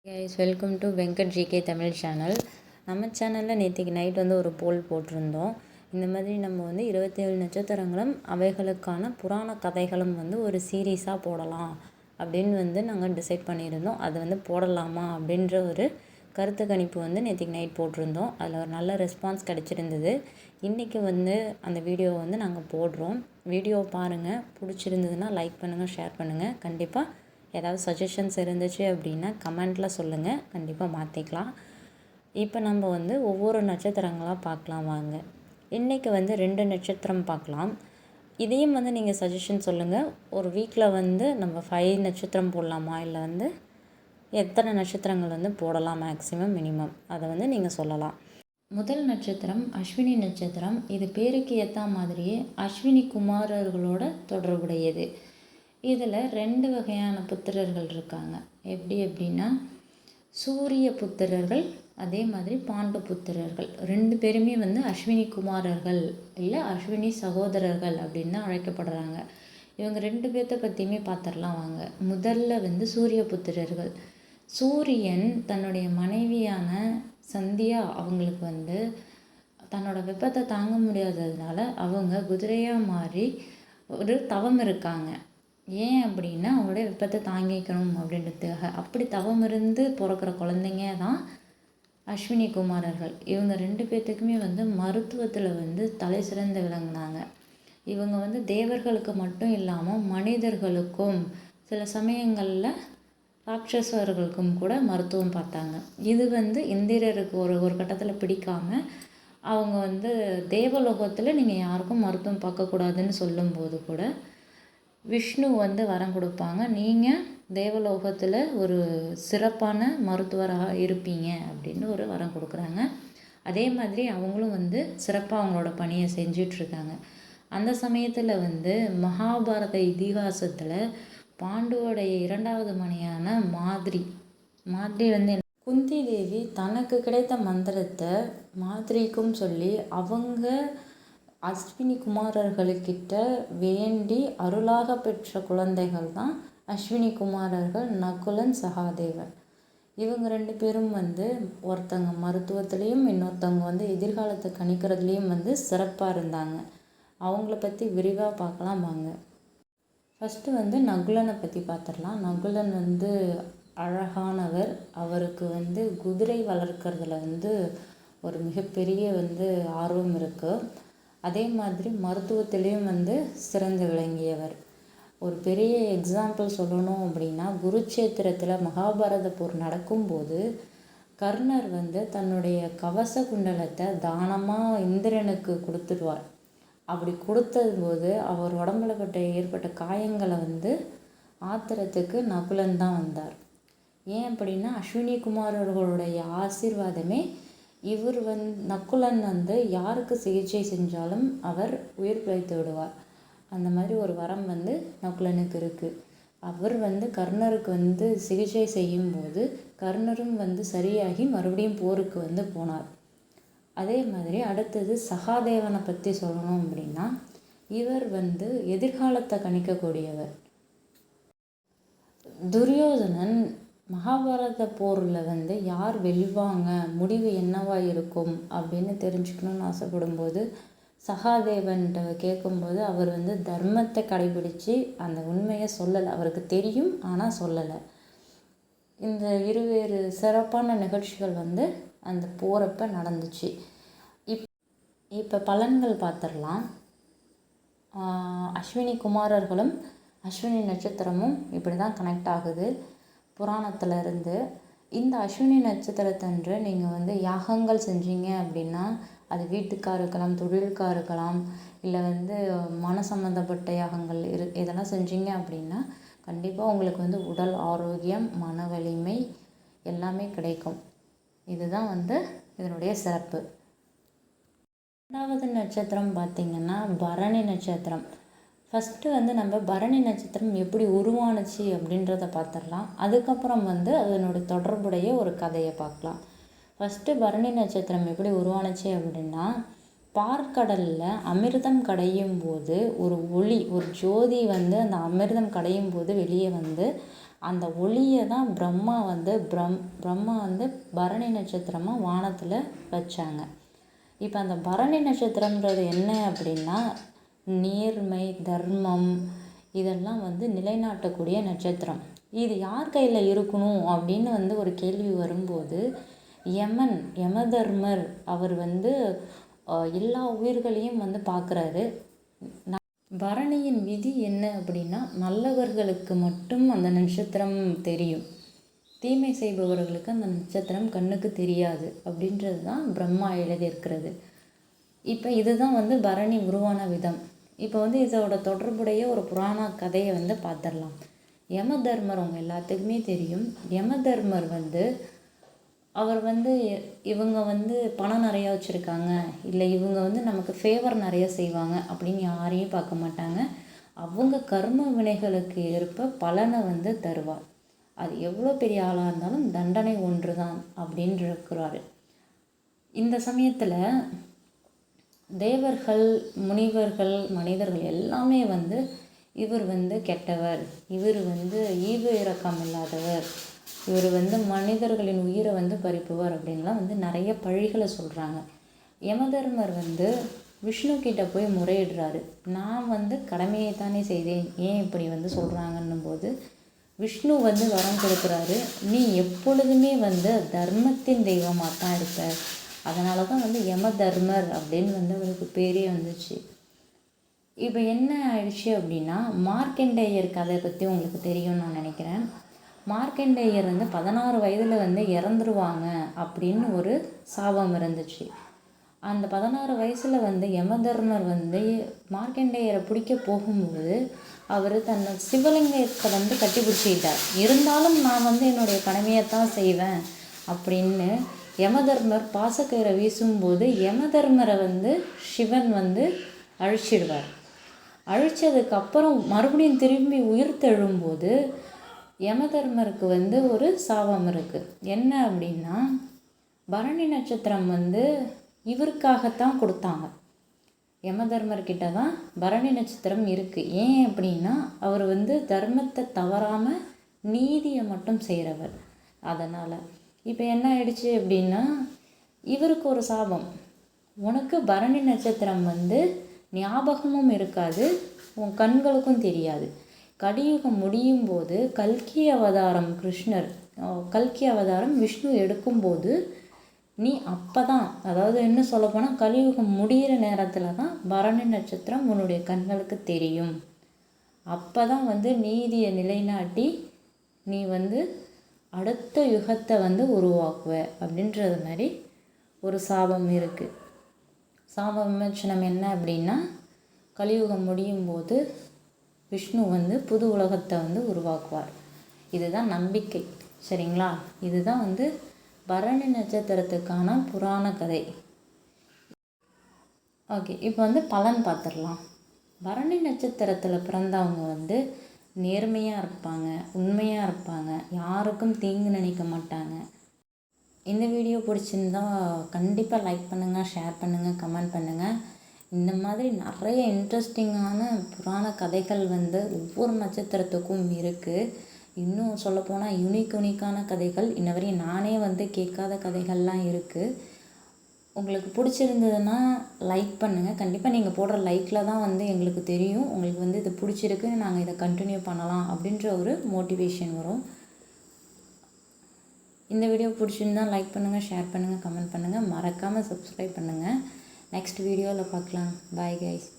Guys welcome to Venkat GK Tamil channel. நம்ம சேனலில் நேற்றுக்கு நைட் ஒரு போல் போட்டிருந்தோம். இந்த மாதிரி நம்ம 27 நட்சத்திரங்களும் அவைகளுக்கான புராண கதைகளும் ஒரு சீரீஸாக போடலாம் அப்படின்னு நாங்கள் டிசைட் பண்ணியிருந்தோம். அது போடலாமா அப்படின்ற ஒரு கருத்து கணிப்பு நேற்றுக்கு நைட் போட்டிருந்தோம். அதில் ஒரு நல்ல ரெஸ்பான்ஸ் கிடச்சிருந்தது. இன்றைக்கி அந்த வீடியோவை நாங்கள் போடுறோம். வீடியோ பாருங்கள், பிடிச்சிருந்ததுன்னா லைக் பண்ணுங்கள், ஷேர் பண்ணுங்கள். கண்டிப்பாக ஏதாவது சஜஷன்ஸ் இருந்துச்சு அப்படின்னா கமெண்ட்டில் சொல்லுங்கள், கண்டிப்பாக மாற்றிக்கலாம். இப்போ நம்ம ஒவ்வொரு நட்சத்திரங்களாக பார்க்கலாம் வாங்க. இன்றைக்கி 2 நட்சத்திரம் பார்க்கலாம். இதையும் நீங்கள் சஜஷன் சொல்லுங்கள். ஒரு வீக்கில் நம்ம 5 நட்சத்திரம் போடலாமா, இல்லை எத்தனை நட்சத்திரங்கள் போடலாம் மேக்ஸிமம் மினிமம், அதை நீங்கள் சொல்லலாம். முதல் நட்சத்திரம் அஸ்வினி நட்சத்திரம். இது பேருக்கு ஏற்ற மாதிரியே அஸ்வினி குமாரர்களோட தொடர்புடையது. இதில் 2 வகையான புத்திரர்கள் இருக்காங்க. எப்படின்னா சூரிய புத்திரர்கள், அதே மாதிரி பாண்டு புத்திரர்கள். 2 பேருமே அஸ்வினி குமாரர்கள் இல்லை அஸ்வினி சகோதரர்கள் அப்படின்னு தான் அழைக்கப்படுறாங்க. இவங்க 2 பேர்த்த பற்றியுமே பார்த்துடலாம் வாங்க. முதல்ல சூரிய புத்திரர்கள். சூரியன் தன்னுடைய மனைவியான சந்தியா அவங்களுக்கு தன்னோட வெப்பத்தை தாங்க முடியாததுனால அவங்க குதிரையாக மாறி ஒரு தவம் இருக்காங்க. ஏன் அப்படின்னா அவங்களுடைய வெப்பத்தை தாங்கிக்கணும் அப்படின்றதுக்காக. அப்படி தவம் இருந்து பிறக்கிற குழந்தைங்க தான் அஸ்வினி குமாரர்கள். இவங்க 2 பேர்த்துக்குமே மருத்துவத்தில் தலை சிறந்து விளங்கினாங்க. இவங்க தேவர்களுக்கு மட்டும் இல்லாமல் மனிதர்களுக்கும் சில சமயங்களில் ராட்சசர்களுக்கும் கூட மருத்துவம் பார்த்தாங்க. இது இந்திரருக்கு ஒரு கட்டத்தில் பிடிக்காமல் அவங்க தேவலோகத்தில் நீங்கள் யாருக்கும் மருத்துவம் பார்க்கக்கூடாதுன்னு சொல்லும்போது கூட விஷ்ணு வரம் கொடுப்பாங்க, நீங்கள் தேவலோகத்தில் ஒரு சிறப்பான மருத்துவராக இருப்பீங்க அப்படின்னு ஒரு வரம் கொடுக்குறாங்க. அதே மாதிரி அவங்களும் சிறப்பாக அவங்களோட பணியை செஞ்சிட்ருக்காங்க. அந்த சமயத்தில் மகாபாரத இதிகாசத்தில் பாண்டுவோடைய 2வது மனைவியான மாதிரி குந்தி தேவி தனக்கு கிடைத்த மந்திரத்தை மாதிரிக்கும் சொல்லி அவங்க அஸ்வினி குமாரர்கள்கிட்ட வேண்டி அருளாக பெற்ற குழந்தைகள் தான் அஸ்வினி குமாரர்கள் நகுலன், சகாதேவன். இவங்க 2 பேரும் ஒருத்தங்க மருத்துவத்துலேயும் இன்னொருத்தவங்க எதிர்காலத்தை கணிக்கிறதுலேயும் சிறப்பாக இருந்தாங்க. அவங்கள பற்றி விரிவாக பார்க்கலாம் வாங்க. ஃபஸ்ட்டு நகுலனை பற்றி பார்த்துடலாம். நகுலன் அழகானவர். அவருக்கு குதிரை வளர்க்குறதுல ஒரு மிகப்பெரிய ஆர்வம் இருக்குது. அதே மாதிரி மருத்துவத்திலையும் சிறந்து விளங்கியவர். ஒரு பெரிய எக்ஸாம்பிள் சொல்லணும் அப்படின்னா, குருட்சேத்திரத்தில் மகாபாரத போர் நடக்கும்போது கர்ணர் தன்னுடைய கவச குண்டலத்தை தானமாக இந்திரனுக்கு கொடுத்துடுவார். அப்படி கொடுத்தது போது அவர் உடம்புல ஏற்பட்ட காயங்களை ஆத்திரத்துக்கு நகுலன் தான் வந்தார். ஏன் அப்படின்னா அஸ்வினி குமாரர்களுடைய ஆசீர்வாதமே இவர் நகுலன் யாருக்கு சிகிச்சை செஞ்சாலும் அவர் உயிர் பிழைத்து விடுவார். அந்த மாதிரி ஒரு வரம் நகுலனுக்கு இருக்குது. அவர் கர்ணருக்கு சிகிச்சை செய்யும்போது கர்ணரும் சரியாகி மறுபடியும் போருக்கு போனார். அதே மாதிரி அடுத்தது சகாதேவனை பற்றி சொல்லணும் அப்படின்னா, இவர் எதிர்காலத்தை கணிக்கக்கூடியவர். துரியோதனன் மகாபாரத போரில் யார் வெல்வாங்க, முடிவு என்னவாக இருக்கும் அப்படின்னு தெரிஞ்சுக்கணுன்னு ஆசைப்படும்போது சகாதேவன்கிட்ட கேட்கும்போது அவர் தர்மத்தை கடைபிடித்து அந்த உண்மையை சொல்லலை. அவருக்கு தெரியும், ஆனால் சொல்லலை. இந்த இருவேறு சிறப்பான நிகழ்ச்சிகள் அந்த போகிறப்ப நடந்துச்சு. இப்போ பலன்கள் பார்த்துடலாம். அஸ்வினி குமாரர்களும் அஸ்வினி நட்சத்திரமும் இப்படி தான் கனெக்ட் ஆகுது புராணத்தில் இருந்து. இந்த அஸ்வினி நட்சத்திரத்தன்று நீங்கள் யாகங்கள் செஞ்சீங்க அப்படின்னா, அது வீட்டுக்காக இருக்கலாம், தொழிலுக்காக இருக்கலாம், இல்லை மன சம்மந்தப்பட்ட யாகங்கள் இதெல்லாம் செஞ்சீங்க அப்படின்னா கண்டிப்பாக உங்களுக்கு உடல் ஆரோக்கியம், மன வலிமை எல்லாமே கிடைக்கும். இதுதான் இதனுடைய சிறப்பு. 2வது நட்சத்திரம் பார்த்திங்கன்னா பரணி நட்சத்திரம். ஃபஸ்ட்டு நம்ம பரணி நட்சத்திரம் எப்படி உருவானுச்சு அப்படின்றத பார்த்துடலாம். அதுக்கப்புறம் அதனுடைய தொடர்புடைய ஒரு கதையை பார்க்கலாம். ஃபஸ்ட்டு பரணி நட்சத்திரம் எப்படி உருவானுச்சு அப்படின்னா, பார்க்கடலில் அமிர்தம் கடையும் போது ஒரு ஒளி, ஒரு ஜோதி அந்த அமிர்தம் கடையும் போது வெளியே அந்த ஒளியை தான் பிரம்மா வந்து பரணி நட்சத்திரமாக வானத்தில் வச்சாங்க. இப்போ அந்த பரணி நட்சத்திரம்ன்றது என்ன அப்படின்னா நேர்மை, தர்மம் இதெல்லாம் வந்து நிலைநாட்டக்கூடிய நட்சத்திரம். இது யார் கையில் இருக்கணும் அப்படின்னு வந்து ஒரு கேள்வி வரும்போது யமதர்மர் அவர் வந்து எல்லா உயிர்களையும் வந்து பார்க்குறாரு. பரணியின் விதி என்ன அப்படின்னா நல்லவர்களுக்கு மட்டும் அந்த நட்சத்திரம் தெரியும், தீமை செய்பவர்களுக்கு அந்த நட்சத்திரம் கண்ணுக்கு தெரியாது அப்படின்றது தான் பிரம்மா எழுதியிருக்கிறது. இப்போ இதுதான் வந்து பரணி உருவான விதம். இப்போ வந்து இதோட தொடர்புடைய ஒரு புராண கதையை வந்து பார்த்துடலாம். யமதர்மர் அவங்க எல்லாத்துக்குமே தெரியும். யமதர்மர் வந்து அவர் வந்து இவங்க வந்து பணம் நிறையா வச்சுருக்காங்க, இல்லை இவங்க வந்து நமக்கு ஃபேவர் நிறைய செய்வாங்க அப்படின்னு யாரையும் பார்க்க மாட்டாங்க. அவங்க கர்ம வினைகளுக்கு ஏற்ப பலனை வந்து தருவார். அது எவ்வளோ பெரிய ஆளாக இருந்தாலும் தண்டனை ஒன்று தான் அப்படின்னு இருக்கிறாரு. இந்த சமயத்தில் தேவர்கள், முனிவர்கள், மனிதர்கள் எல்லாமே வந்து இவர் வந்து கெட்டவர், இவர் வந்து ஈவு இரக்கம் இல்லாதவர், இவர் வந்து மனிதர்களின் உயிரை வந்து பறிப்புவார் அப்படின்லாம் வந்து நிறைய பழிகளை சொல்கிறாங்க. யமதர்மர் வந்து விஷ்ணு கிட்ட போய் முறையிடுறாரு. நான் வந்து கடமையை தானே செய்தேன், ஏன் இப்படி வந்து சொல்கிறாங்கன்னும் போது விஷ்ணு வந்து வரம் கொடுக்குறாரு, நீ எப்பொழுதுமே வந்து தர்மத்தின் தெய்வமாக தான் இருப்ப, அதனால தான் வந்து யமதர்மர் அப்படின்னு வந்து அவருக்கு பேரே வந்துச்சு. இப்போ என்ன ஆயிடுச்சு அப்படின்னா மார்க்கண்டேயர் கதை பற்றி உங்களுக்கு தெரியும்னு நான் நினைக்கிறேன். மார்க்கண்டேயர் வந்து 16 வயதில் வந்து இறந்துருவாங்க அப்படின்னு ஒரு சாபம் இருந்துச்சு. அந்த 16 வயசில் வந்து யமதர்மர் வந்து மார்க்கண்டேயரை பிடிக்க போகும்போது அவர் தன்னை சிவலிங்கத்தை வந்து கட்டி பிடிச்சிக்கிட்டார். இருந்தாலும் நான் வந்து என்னுடைய கடமையைத்தான் செய்வேன் அப்படின்னு யமதர்மர் பாசக்கயிறை வீசும்போது யமதர்மரை வந்து சிவன் வந்து அழிச்சிடுவார். அழித்ததுக்கப்புறம் மறுபடியும் திரும்பி உயிர் தெழும்போது யமதர்மருக்கு வந்து ஒரு சாபம் இருக்குது. என்ன அப்படின்னா பரணி நட்சத்திரம் வந்து இவருக்காகத்தான் கொடுத்தாங்க. யமதர்மர்கிட்ட தான் பரணி நட்சத்திரம் இருக்குது. ஏன் அப்படின்னா அவர் வந்து தர்மத்தை தவறாமல் நீதியை மட்டும் செய்கிறவர். அதனால் இப்போ என்ன ஆயிடுச்சு அப்படின்னா இவருக்கு ஒரு சாபம், உனக்கு பரணி நட்சத்திரம் வந்து ஞாபகமும் இருக்காது, உன் கண்களுக்கும் தெரியாது. கலியுகம் முடியும் போது கல்கி அவதாரம் விஷ்ணு எடுக்கும்போது நீ அப்போ தான், அதாவது என்ன சொல்லப்போனால் கலியுகம் முடிகிற நேரத்தில் தான் பரணி நட்சத்திரம் உன்னுடைய கண்களுக்கு தெரியும். அப்போ தான் வந்து நீதியை நிலைநாட்டி நீ வந்து அடுத்த யுகத்தை வந்து உருவாக்குவ அப்படின்றது மாதிரி ஒரு சாபம் இருக்குது. சாப விமோச்சனம் என்ன அப்படின்னா கலியுகம் முடியும் போது விஷ்ணு வந்து புது உலகத்தை வந்து உருவாக்குவார். இதுதான் நம்பிக்கை, சரிங்களா? இதுதான் வந்து பரணி நட்சத்திரத்துக்கான புராண கதை. ஓகே, இப்போ வந்து பலன் பார்த்துடலாம். பரணி நட்சத்திரத்தில் பிறந்தவங்க வந்து நேர்மையாக இருப்பாங்க, உண்மையாக இருப்பாங்க, யாருக்கும் தீங்கு நினைக்க மாட்டாங்க. இந்த வீடியோ பிடிச்சிருந்தா கண்டிப்பாக லைக் பண்ணுங்கள், ஷேர் பண்ணுங்கள், கமெண்ட் பண்ணுங்கள். இந்த மாதிரி நிறைய இன்ட்ரெஸ்டிங்கான புராண கதைகள் வந்து ஒவ்வொரு நட்சத்திரத்துக்கும் இருக்குது. இன்னும் சொல்லப்போனால் யூனிக்கான கதைகள் இன்ன வரையும் நானே வந்து கேட்காத கதைகள்லாம் இருக்குது. உங்களுக்கு பிடிச்சிருந்ததுன்னா லைக் பண்ணுங்கள். கண்டிப்பாக நீங்கள் போடுற லைக்கில் தான் வந்து எங்களுக்கு தெரியும் உங்களுக்கு வந்து இது பிடிச்சிருக்கு, நாங்கள் இதை கண்டினியூ பண்ணலாம் அப்படின்ற ஒரு மோட்டிவேஷன் வரும். இந்த வீடியோ பிடிச்சிருந்தால் லைக் பண்ணுங்கள், ஷேர் பண்ணுங்கள், கமெண்ட் பண்ணுங்கள், மறக்காமல் சப்ஸ்கிரைப் பண்ணுங்கள். நெக்ஸ்ட் வீடியோவில் பார்க்கலாம். Bye guys.